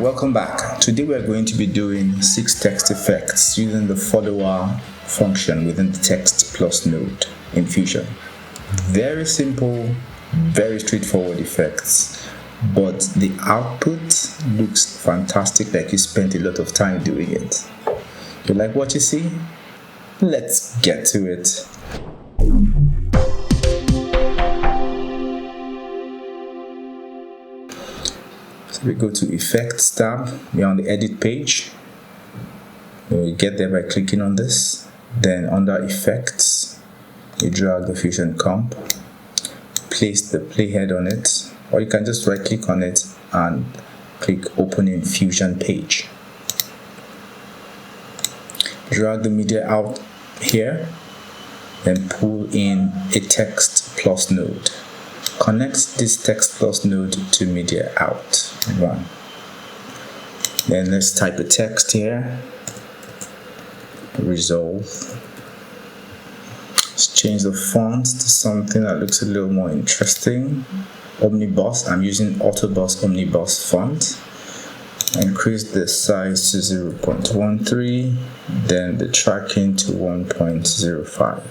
welcome back. Today we are going to be doing 6 text effects using the follower function within the text plus node in Fusion. Very simple, very straightforward effects, but the output looks fantastic, like you spent a lot of time doing it. You like what you see? Let's get to it. So we go to Effects tab, we're on the Edit page. We get there by clicking on this. Then under Effects, you drag the Fusion comp, place the playhead on it, or you can just right click on it and click Open in Fusion page. Drag the media out here, then pull in a text plus node. Connect this text plus node to media out. One. Then let's type a text here. Resolve. Let's change the font to something that looks a little more interesting. Omnibus. I'm using Autobus Omnibus font. Increase the size to 0.13, then the tracking to 1.05.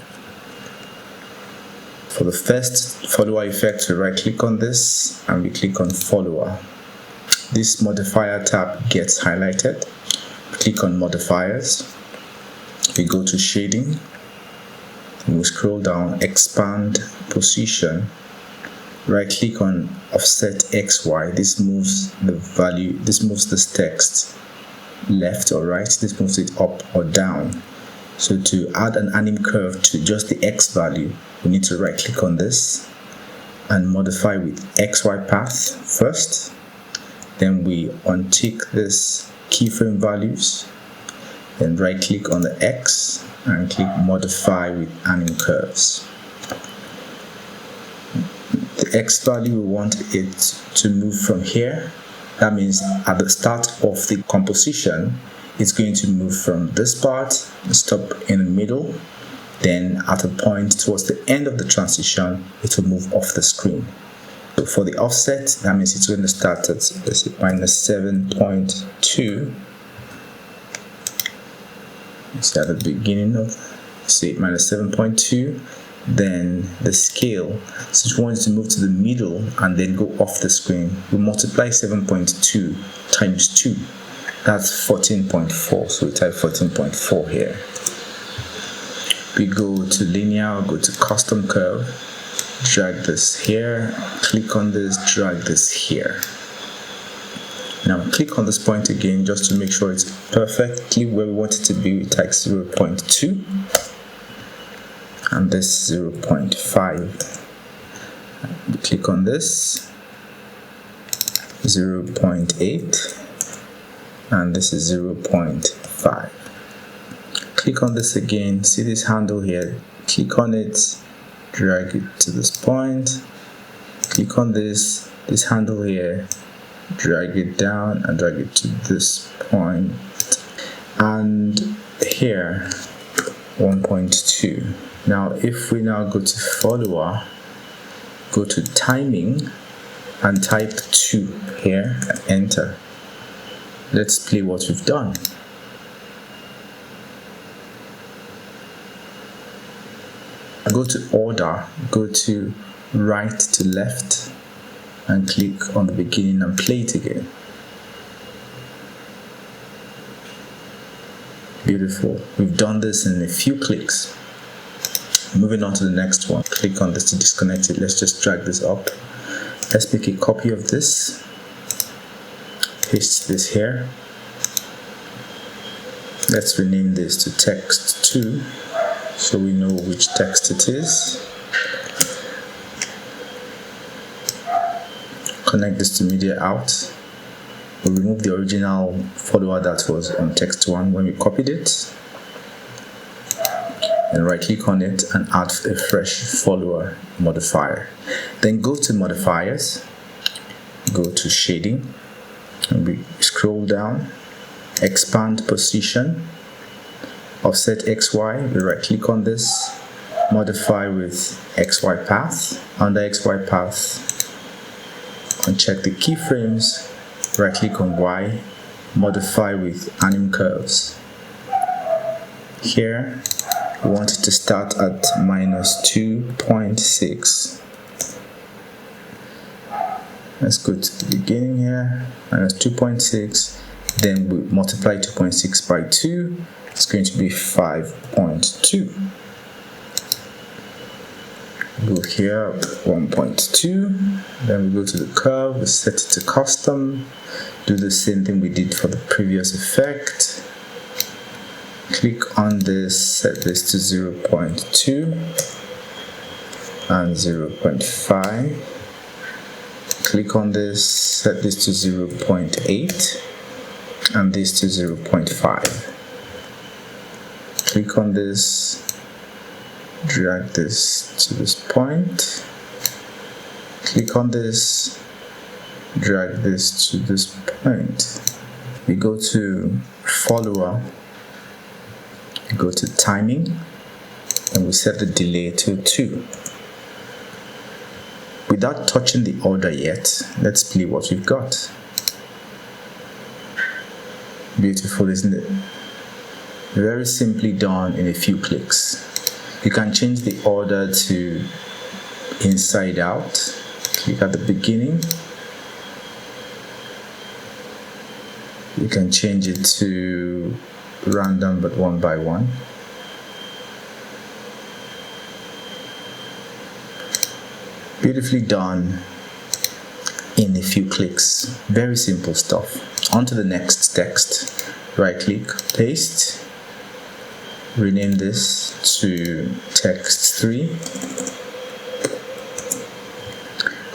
For the first follower effect, we right click on this and we click on follower. This modifier tab gets highlighted. Click on modifiers. We go to shading. We scroll down, expand position. Right click on offset XY. This moves the value, this moves this text left or right, this moves it up or down. So to add an anim curve to just the X value, we need to right click on this and modify with XY path first. Then we untick this keyframe values, then right click on the X and click modify with anim curves. The X value, we want it to move from here. That means at the start of the composition, it's going to move from this part, stop in the middle, then at a point towards the end of the transition, it will move off the screen. So for the offset, that means it's going to start at, let's say, -7.2. It's at the beginning of, say, -7.2. Then the scale, since we want it to move to the middle and then go off the screen, we multiply 7.2 times 2. That's 14.4. So we type 14.4 here. We go to linear, go to custom curve, drag this here, click on this, drag this here. Now click on this point again just to make sure it's perfectly where we want it to be. We type 0.2. And this 0.5. We click on this 0.8, and this is 0.5. Click on this again, see this handle here, click on it, drag it to this point, click on this handle here, drag it down and drag it to this point, and here 1.2. Now if we now go to follower, go to timing and type 2 here and enter. Let's play what we've done. Go to order, go to right to left and click on the beginning and play it again. Beautiful. We've done this in a few clicks. Moving on to the next one. Click on this to disconnect it. Let's just drag this up. Let's make a copy of this. Paste this here. Let's rename this to text 2 so we know which text it is. Connect this to media out. We'll remove the original follower that was on text 1 when we copied it. And right click on it and add a fresh follower modifier. Then go to modifiers, go to shading, and we scroll down, expand position, offset XY, we right click on this, modify with XY path. Under XY path, uncheck the keyframes right click on Y, modify with anim curves. Here we want it to start at -2.6. Let's go to the beginning here, -2.6, then we multiply 2.6 by 2, it's going to be 5.2. Go here, 1.2, then we go to the curve, we set it to custom, do the same thing we did for the previous effect. Click on this, set this to 0.2 and 0.5. Click on this, set this to 0.8 and this to 0.5. Click on this, drag this to this point. Click on this, drag this to this point. We go to follower, go to timing, and we set the delay to 2. Without touching the order yet, let's play what we've got. Beautiful, isn't it? Very simply done in a few clicks. You can change the order to inside out. Click at the beginning. You can change it to random but one by one. Beautifully done in a few clicks. Very simple stuff. On to the next text. Right click, paste. Rename this to text 3.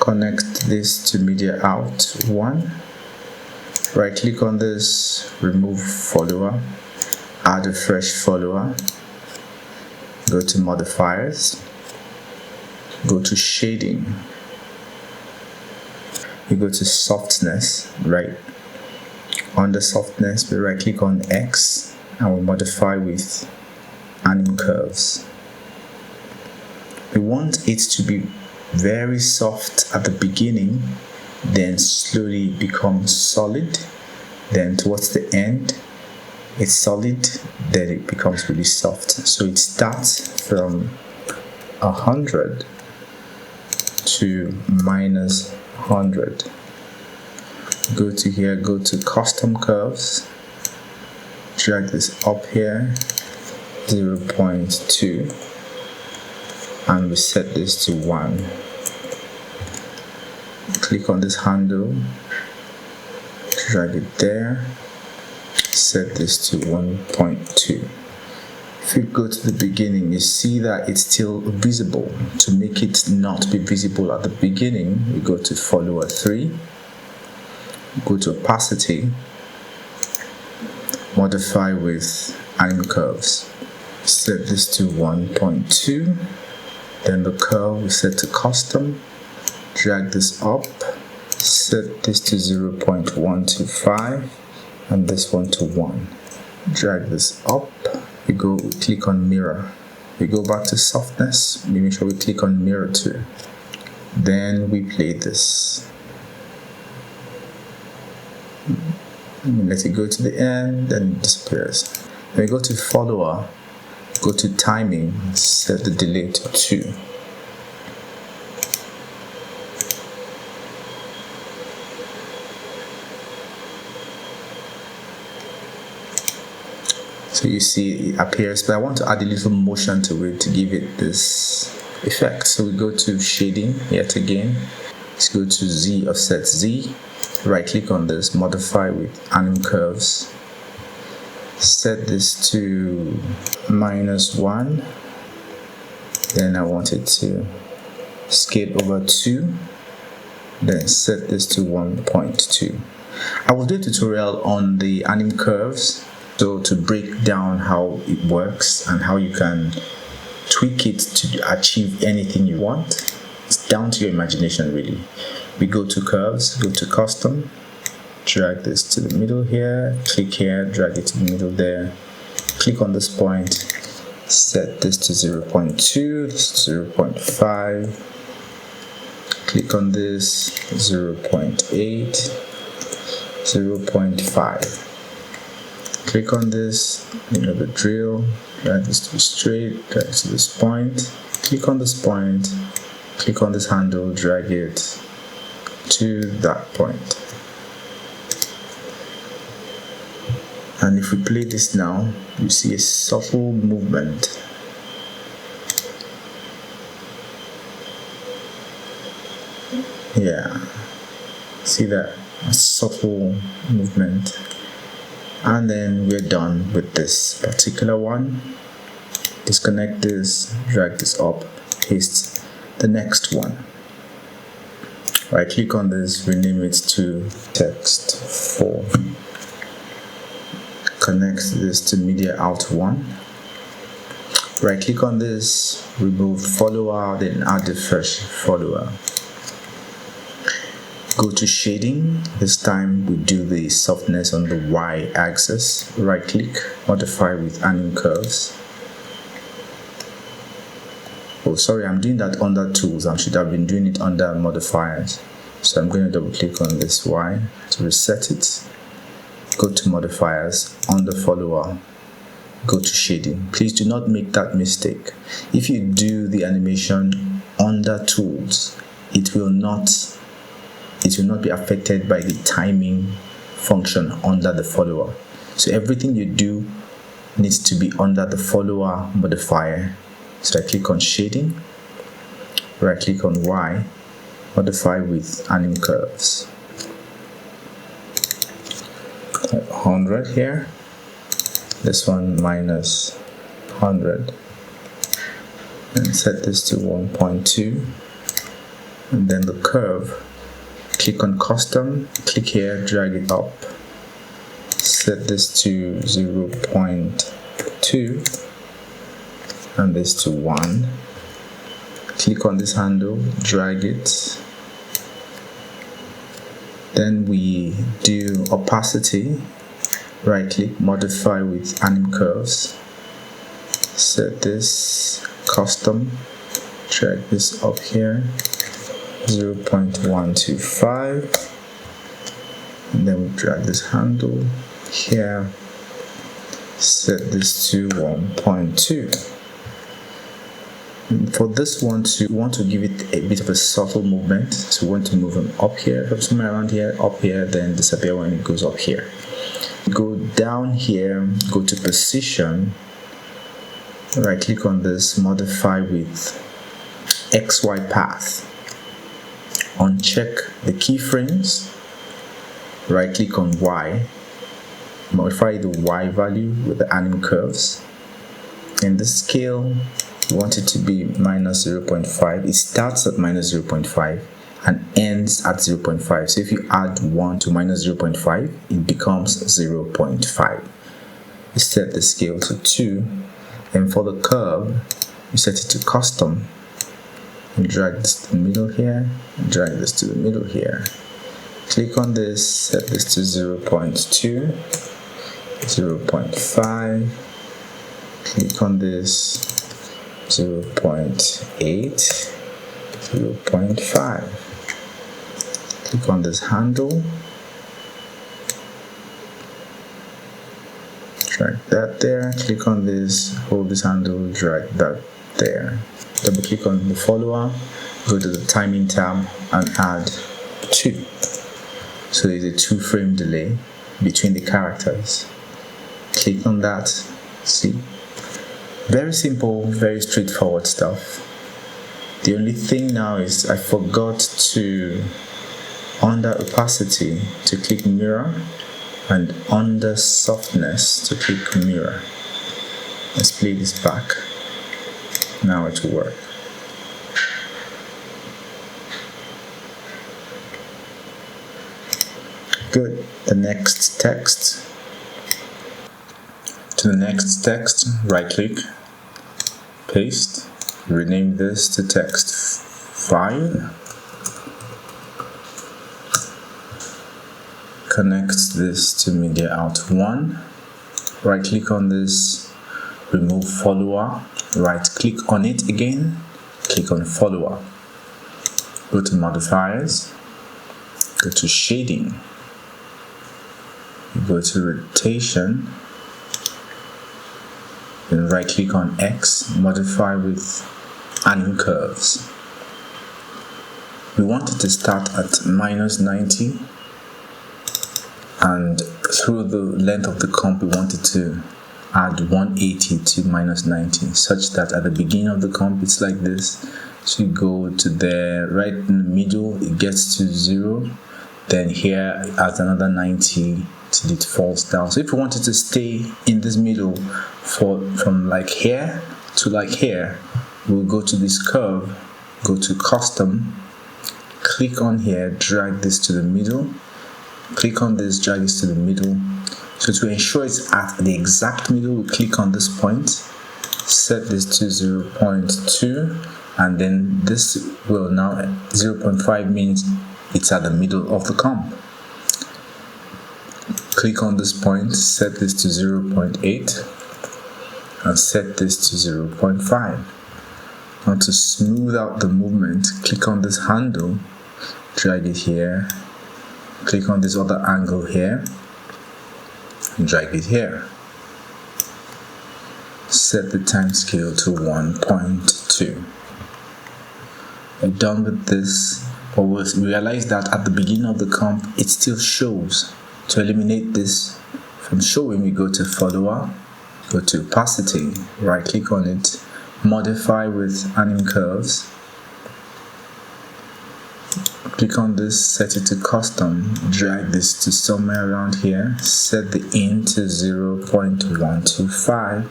Connect this to media out 1. Right click on this, remove follower, add a fresh follower, go to modifiers, go to shading, you go to softness, right? Under softness, we right click on X and we modify with anim curves. We want it to be very soft at the beginning, then slowly becomes solid, then towards the end it's solid, then it becomes really soft. So it starts from 100 to -100. Go to here, go to custom curves, drag this up here 0.2 and we set this to 1. Click on this handle, drag it there, set this to 1.2. If you go to the beginning, you see that it's still visible. To make it not be visible at the beginning, we go to follower 3, go to opacity, modify with anim curves, set this to 1.2, then the curve we set to custom, drag this up, set this to 0.125 and this one to 1. Drag this up, we click on mirror, we go back to softness, we make sure we click on mirror too. Then we play this. Let it go to the end, then it disappears. Then we go to follower, go to timing, set the delay to 2. So you see it appears, but I want to add a little motion to it to give it this effect. So we go to shading yet again. Let's go to Z, offset Z. Right click on this, modify with anim curves. Set this to -1. Then I want it to scale over 2. Then set this to 1.2. I will do a tutorial on the anim curves, so to break down how it works and how you can tweak it to achieve anything you want. It's down to your imagination really. We go to curves, go to custom, drag this to the middle here, click here, drag it to the middle there, click on this point, set this to 0.2, this is 0.5, click on this, 0.8, 0.5. Click on this, you know the drill, drag this to be straight, drag it to this point, click on this point, click on this handle, drag it to that point. And if we play this now, you see a subtle movement. Yeah, see that? A subtle movement. And then we're done with this particular one. Disconnect this, drag this up, paste the next one. Right click on this, rename it to text 4. Connect this to media out 1. Right click on this, remove follower, then add the fresh follower. Go to shading. This time we do the softness on the Y axis. Right click, modify with anim curves. Oh, sorry, I'm doing that under tools. I should have been doing it under modifiers. So I'm going to double click on this Y to reset it. Go to modifiers, under follower, go to shading. Please do not make that mistake. If you do the animation under tools, it will not be affected by the timing function under the follower. So everything you do needs to be under the follower modifier. So I click on shading, right click on Y, modify with anim curves. 100 here, this one minus 100, and set this to 1.2, and then the curve, click on custom, click here, drag it up, set this to 0.2 and this to 1. Click on this handle, drag it. Then we do opacity, right click, modify with anim curves, set this custom, drag this up here, 0.125, and then we drag this handle here, set this to 1.2. For this one, we want to give it a bit of a subtle movement, so we want to move them up here, somewhere around here, up here, then disappear when it goes up here. Go down here, go to position, right click on this, modify with XY path, uncheck the keyframes, right click on Y, modify the Y value with the anim curves. In the scale, we want it to be minus 0.5. It starts at minus 0.5 and ends at 0.5. So if you add 1 to minus 0.5, it becomes 0.5. You set the scale to 2, and for the curve, you set it to custom. And drag this to the middle here, and drag this to the middle here. Click on this, set this to 0.2, 0.5. Click on this, 0.8, 0.5. Click on this handle, drag that there, click on this, hold this handle, drag that there. Double click on the follower, go to the timing tab and add 2. So there's a 2 frame delay between the characters. Click on that, see. Very simple, very straightforward stuff. The only thing now is I forgot to, under opacity, to click mirror, and under softness to click mirror. Let's play this back. Now it will work. Good. The next text. To the next text, right click, paste, rename this to text 5, connect this to media out 1, right click on this, remove follower, right click on it again, click on follower, go to modifiers, go to shading, You go to rotation, then right click on X, modify with anim curves. We want it to start at -90, and through the length of the comp we wanted to add 180 to -90, such that at the beginning of the comp it's like this. So you go to there, right in the middle it gets to 0, then here it adds another 90 till it falls down. So if we wanted to stay in this middle from like here to like here, we'll go to this curve, go to custom, click on here, drag this to the middle, click on this, drag this to the middle. So to ensure it's at the exact middle, we click on this point, set this to 0.2, and then this will now 0.5 means it's at the middle of the comp. Click on this point, set this to 0.8, and set this to 0.5. Now to smooth out the movement, click on this handle, drag it here, click on this other angle here, and drag it here. Set the time scale to 1.2. We're done with this, but we realize that at the beginning of the comp it still shows. To eliminate this from showing, we go to follower, go to opacity, right click on it, modify with anim curves, click on this, set it to custom, drag this to somewhere around here, set the in to 0.125,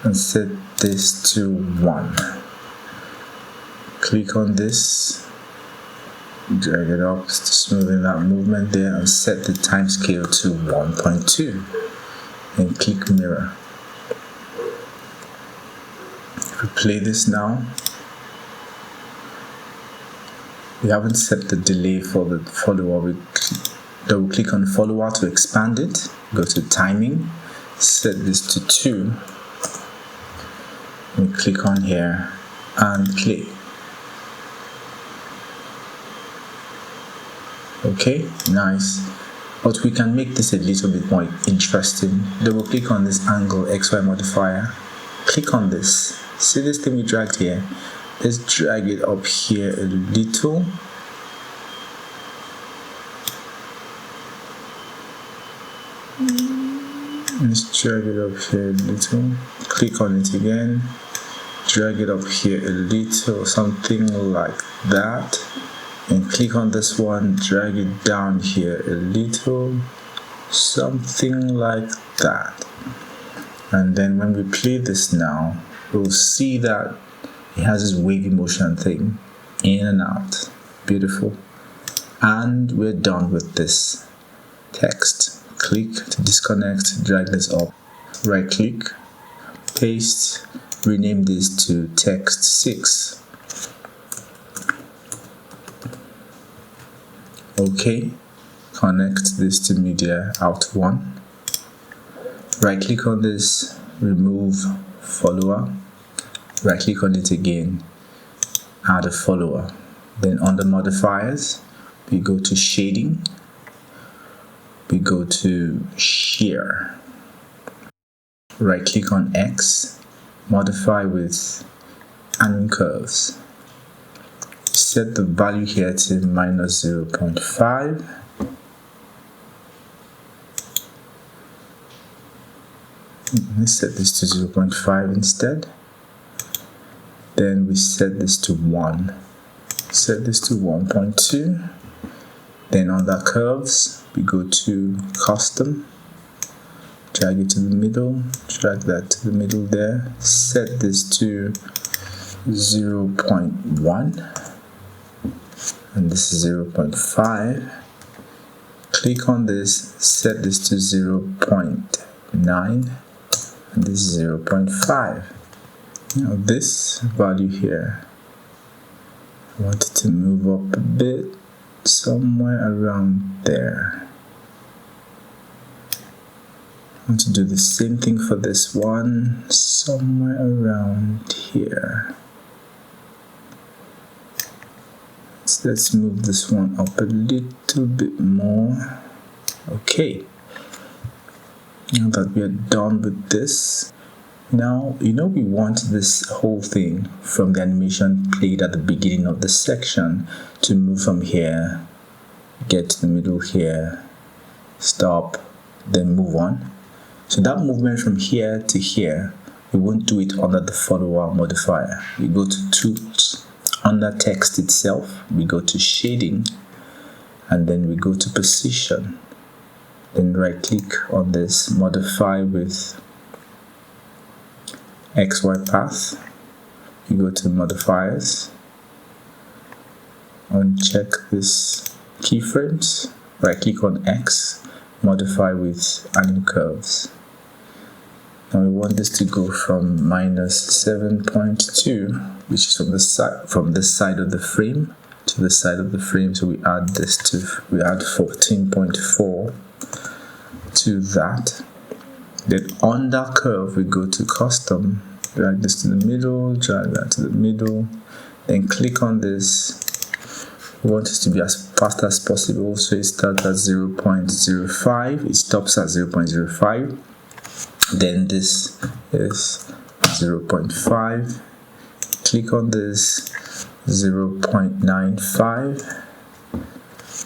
and set this to 1. Click on this, drag it up to smoothing that movement there, and set the time scale to 1.2, and click mirror. If we play this now, we haven't set the delay for the follower. We double click on follower to expand it, go to timing, set this to 2, and click on here and play. Okay, nice. But we can make this a little bit more interesting. Double click on this angle XY modifier, click on this, see this thing we dragged here, let's drag it up here a little. Let's drag it up here a little, click on it again, drag it up here a little, something like that, and click on this one, drag it down here a little, something like that. And then when we play this now, we'll see that it has this wavy motion thing, in and out. Beautiful. And we're done with this text. Click to disconnect, drag this up, right click, paste, rename this to text 6. Okay, connect this to media out 1. Right click on this, remove follower, right click on it again, add a follower. Then under modifiers, we go to shading, we go to shear, right click on X, modify with anim curves, set the value here to -0.5, let's set this to 0.5 instead. Then we set this to 1, set this to 1.2. Then under curves, we go to custom, drag it to the middle, drag that to the middle there, set this to 0.1, and this is 0.5. Click on this, set this to 0.9, and this is 0.5. Now this value here, I want it to move up a bit, somewhere around there. I want to do the same thing for this one, somewhere around here. So let's move this one up a little bit more. Okay, Now that we are done with this, now we want this whole thing from the animation played at the beginning of the section to move from here, get to the middle here, stop, then move on. So that movement from here to here, we won't do it under the follower modifier. We go to Tools, under text itself, we go to Shading, and then we go to Position. Then right click on this, Modify with XY path. You go to Modifiers, uncheck this keyframes, right click on X, Modify with Anim Curves. Now we want this to go from -7.2, which is from this side of the frame to the side of the frame. So we add 14.4 to that. Then under curve we go to Custom, drag this to the middle, drag that to the middle, then click on this. We want it to be as fast as possible, so it starts at 0.05, it stops at 0.05. Then this is 0.5, click on this, 0.95,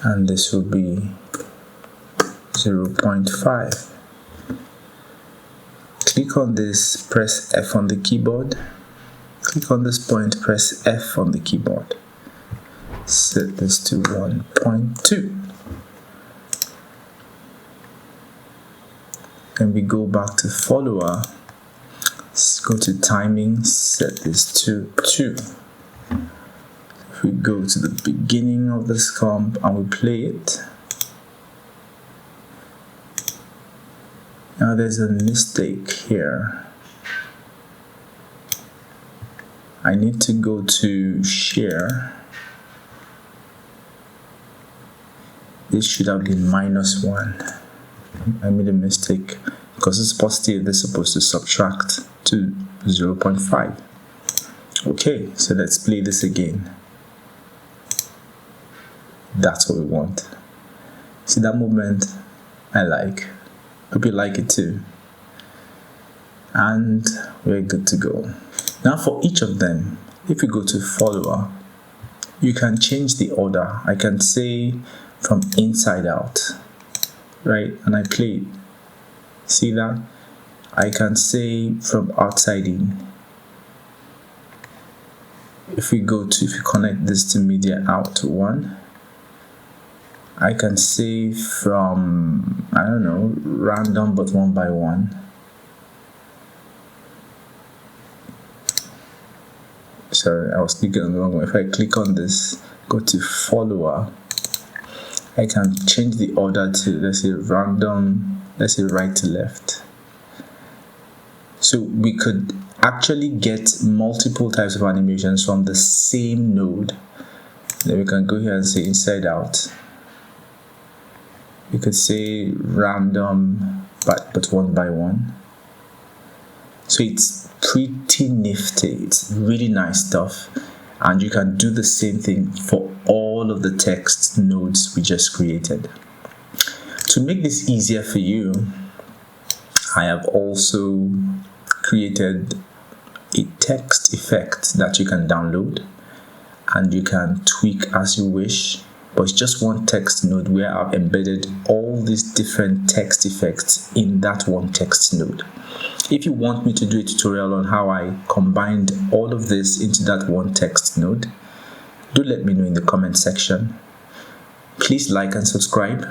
and this will be 0.5. Click on this, press F on the keyboard, click on this point, press F on the keyboard, set this to 1.2. And we go back to follower, go to timing, set this to 2. If we go to the beginning of this comp and we play it, now there's a mistake here. I need to go to share. This should have been -1. I made a mistake because it's positive, they're supposed to subtract to 0.5. Okay, so let's play this again. That's what we want. See that movement? I like. Hope you like it too. And we're good to go. Now for each of them, if you go to follower, you can change the order. I can say from inside out, right? And I play it. See that? I can say from outside in. If you connect this to media out to 1, I can say from, I don't know, random but 1 by 1. Sorry, I was clicking on the wrong one. If I click on this, go to follower, I can change the order to, let's say, random, let's say right to left. So we could actually get multiple types of animations from the same node. Then we can go here and say inside out. We could say random but 1 by 1. So it's pretty nifty. It's really nice stuff, and you can do the same thing for all of the text nodes we just created. To make this easier for you, I have also created a text effect that you can download and you can tweak as you wish, but it's just one text node where I've embedded all these different text effects in that one text node. If you want me to do a tutorial on how I combined all of this into that one text node, do let me know in the comment section. Please like and subscribe.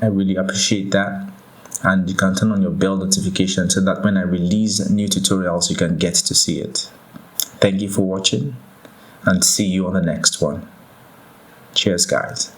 I really appreciate that. And you can turn on your bell notification so that when I release new tutorials, you can get to see it. Thank you for watching, and see you on the next one. Cheers, guys.